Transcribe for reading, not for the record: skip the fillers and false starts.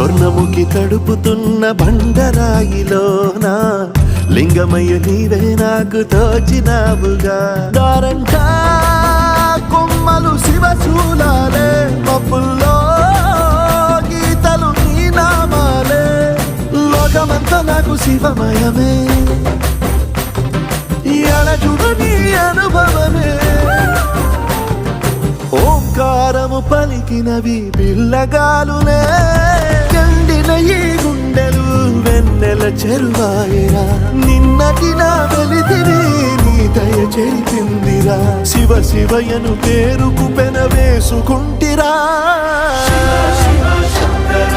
స్వర్ణముఖి తడుపుతున్న బండరాయిలోన లింగమయ్య నీవే నాకు తోచినావుగా. దారంటా కొమ్మలు శివశూలాలే, మబ్బుల్లో గీతలు నీ నామాలే, లోకమంతా నాకు శివమయమే, అలజుడు నీ అనుభవమే. ఓంకారము పలికినవి పిల్లగాలునే, ఎండిన ఈ గుండెలు వెన్నెల చెరువాయిరా. నిన్నటి నా వెలితిని నీ దయ చెరిపిందిరా, శివ శివయను పేరుకు పెన వేసుకుంటిరా. శివ శివ శంకర